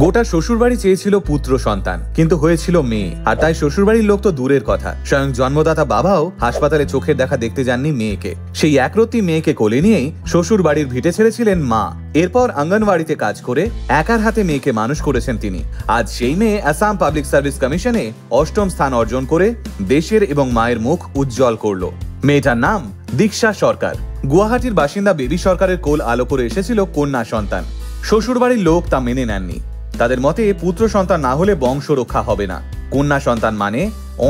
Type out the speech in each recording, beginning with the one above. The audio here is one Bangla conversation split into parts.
গোটা শ্বশুরবাড়ি চেয়েছিল পুত্র সন্তান, কিন্তু হয়েছিল মেয়ে। আর তাই শ্বশুরবাড়ির লোক তো দূরের কথা, স্বয়ং জন্মদাতা বাবাও হাসপাতালে চোখের দেখা দেখতে যাননি মেয়েকে। সেই একরত্তি মেয়েকে কোলে নিয়েই শ্বশুর বাড়ির ভিটে ছেড়েছিলেন মা। এরপর অঙ্গনওয়াড়িতে কাজ করে একার হাতে মেয়েকে মানুষ করেছেন তিনি। আজ সেই মেয়ে আসাম পাবলিক সার্ভিস কমিশনে ৮ম স্থান অর্জন করে দেশের এবং মায়ের মুখ উজ্জ্বল করল। মেয়েটার নাম দীক্ষা সরকার। গুয়াহাটির বাসিন্দা বেবি সরকারের কোল আলো করে এসেছিল কন্যা সন্তান। শ্বশুরবাড়ির লোক তা মেনে নেননি। তাদের মতে পুত্র সন্তান না হলে বংশ রক্ষা হবে না। কন্যা সন্তান মানে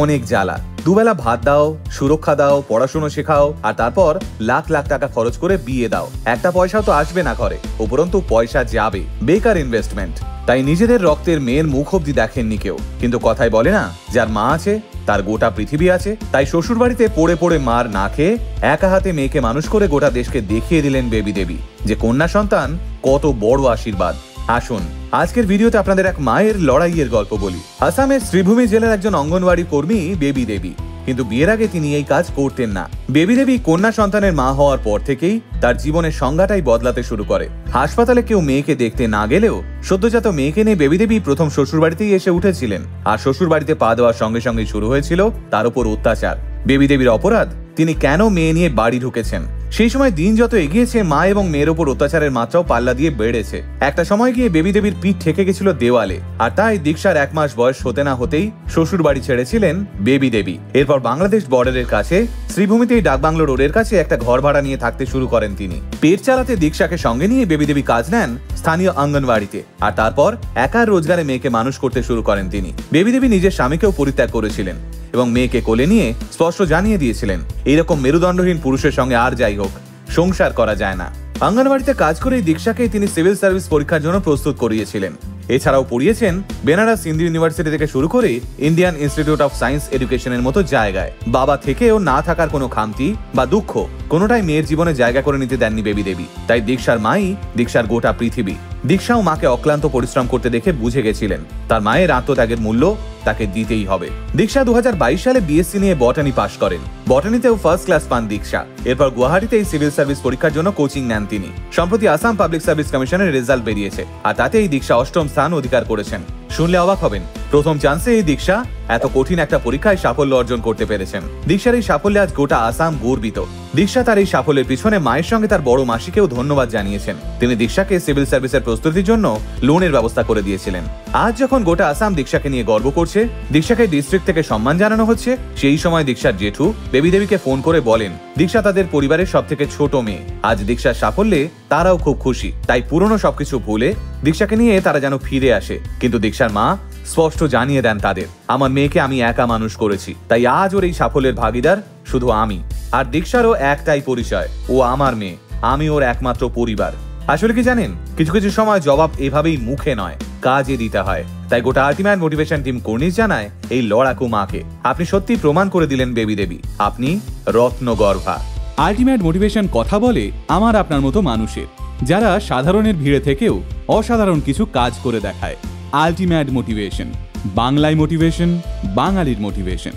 অনেক জ্বালা। দুবেলা ভাত দাও, সুরক্ষা দাও, পড়াশুনো শেখাও, আর তারপর লাখ লাখ টাকা খরচ করে বিয়ে দাও। একটা পয়সাও তো আসবে না ঘরে, উপরন্তু পয়সা যাবে, বেকার ইনভেস্টমেন্ট। তাই নিজেদের রক্তের মেয়ের মুখ অব্দি দেখেননি কেউ। কিন্তু কথায় বলে না, যার মা আছে তার গোটা পৃথিবী আছে। তাই শ্বশুরবাড়িতে পড়ে পড়ে মার না খেয়ে একা হাতে মেয়েকে মানুষ করে গোটা দেশকে দেখিয়ে দিলেন বেবি দেবী যে কন্যা সন্তান কত বড় আশীর্বাদ। আসুন আজকের ভিডিওতে আপনাদের এক মায়ের লড়াইয়ের গল্প বলি। আসামের শ্রীভূমি জেলার একজন অঙ্গনওয়াড়ি কর্মী বেবি দেবী, কিন্তু বিয়ের আগে তিনি এই কাজ করতেন না। বেবি দেবী কন্যা সন্তানের মা হওয়ার পর থেকেই তার জীবনের সংজ্ঞাটাই বদলাতে শুরু করে। হাসপাতালে কেউ মেয়েকে দেখতে না গেলেও সদ্যজাত মেয়েকে নিয়ে বেবি দেবী প্রথম শ্বশুরবাড়িতেই এসে উঠেছিলেন। আর শ্বশুরবাড়িতে পা দেওয়ার সঙ্গে সঙ্গে শুরু হয়েছিল তার উপর অত্যাচার। বেবি দেবীর অপরাধ, তিনি কেন মেয়ে নিয়ে বাড়ি ঢুকেছেন। সেই সময় দিন যত এগিয়েছে মা এবং মেয়ের ওপর অত্যাচারের মাত্রাও পাল্লা দিয়ে বেড়েছে। একটা সময় গিয়ে বেবি দেবীর পিঠ ঠেকে গেছিল দেওয়ালে। আর তাই দীক্ষার 1 মাস বয়স হতে না হতেই শ্বশুর বাড়ি ছেড়েছিলেন বেবি দেবী। এরপর বাংলাদেশ বর্ডারের কাছে শ্রীভূমিতেই ডাকবাংলো রোডের কাছে একটা ঘর ভাড়া নিয়ে থাকতে শুরু করেন তিনি। পেট চালাতে দীক্ষাকে সঙ্গে নিয়ে বেবি দেবী কাজ নেন স্থানীয় অঙ্গনওয়াড়িতে। আর তারপর একার রোজগারে মেয়েকে মানুষ করতে শুরু করেন তিনি। বেবি দেবী নিজের স্বামীকেও পরিত্যাগ করেছিলেন এবং মেয়েকে কোলে নিয়ে স্পষ্ট জানিয়ে দিয়েছিলেন, এইরকম মেরুদণ্ডহীন পুরুষের সঙ্গে আর যাই হোক সংসার করা যায় না। অঙ্গনওয়াড়িতে কাজ করে দীক্ষাকে তিনি সিভিল সার্ভিস পরীক্ষার জন্য প্রস্তুত করিয়েছিলেন। এছাড়াও পড়িয়েছেন বেনারস হিন্দু ইউনিভার্সিটি থেকে শুরু করে ইন্ডিয়ান ইনস্টিটিউট অফ সায়েন্স এডুকেশনের মতো জায়গায়। বাবা থেকেও না থাকার কোনো খামতি বা দুঃখ কোনোটাই মেয়ের জীবনে জায়গা করে নিতে দেননি বেবি দেবী। তাই দীক্ষার মাই দীক্ষার গোটা পৃথিবী। দীক্ষাও মাকে অক্লান্ত পরিশ্রম করতে দেখে বুঝে গেছিলেন তার মায়ের আত্মত্যাগের মূল্য তাকে দিতেই হবে। দীক্ষা 2022 সালে বিএসসি নিয়ে বটানি পাশ করেন। বটানিতেও ফার্স্ট ক্লাস পান দীক্ষা। এরপর গুয়াহাটিতেই সিভিল সার্ভিস পরীক্ষার জন্য কোচিং নেন তিনি। সম্প্রতি আসাম পাবলিক সার্ভিস কমিশনের রেজাল্ট বেরিয়েছে, আর তাতেই দীক্ষা 8ম স্থান অধিকার করেছেন। শুনলে অবাক হবেন, প্রথম চান্সে এই দীক্ষা এত কঠিন একটা পরীক্ষায় সাফল্য অর্জন করতে পেরেছেন। দীক্ষার এই সাফল্যে আজ গোটা আসাম গর্বিত। দীক্ষা তার এই সাফল্যের পিছনে মায়ের সঙ্গে তার বড় মাসিকেও ধন্যবাদ জানিয়েছেন। তিনি দীক্ষাকে সিভিল সার্ভিসের প্রস্তুতির জন্য লোনের ব্যবস্থা করে দিয়েছিলেন। আজ যখন গোটা আসাম দীক্ষাকে নিয়ে গর্ব করছে, দীক্ষাকে ডিস্ট্রিক্ট থেকে সম্মান জানানো হচ্ছে, সেই সময় দীক্ষার জেঠু বেবি দেবীকে ফোন করে বলেন দীক্ষা তাদের পরিবারের সব থেকে ছোট মেয়ে। আজ দীক্ষার সাফল্যে তারাও খুব খুশি। তাই পুরনো সবকিছু ভুলে দীক্ষাকে নিয়ে তারা যেন ফিরে আসে। কিন্তু দীক্ষার মা স্পষ্ট জানিয়ে দেন তাদের, আমার মেয়েকে আমি একা মানুষ করেছি, তাই আজ ওর এই সাফল্যের ভাগিদার শুধু আমি। আর দীক্ষারও একটাই পরিচয়, ও আমার মেয়ে, আমি ওর একমাত্র পরিবার। আসলে কি জানেন, কিছু কিছু সময় জবাব এভাবেই মুখে নয়, কাজে দিতে হয়। তাই গোটা আল্টিমেট মোটিভেশন টিম কর্নিশ জানায় এই লড়াকু মাকে, আপনি সত্যি প্রমাণ করে দিলেন বেবি দেবী, আপনি রত্নগর্ভা। আল্টিমেট মোটিভেশন কথা বলে আমার আপনার মতো মানুষের, যারা সাধারণের ভিড়ে থেকেও অসাধারণ কিছু কাজ করে দেখায়। আল্টিমেট মোটিভেশন, বাংলায় মোটিভেশন, বাঙালির মোটিভেশন।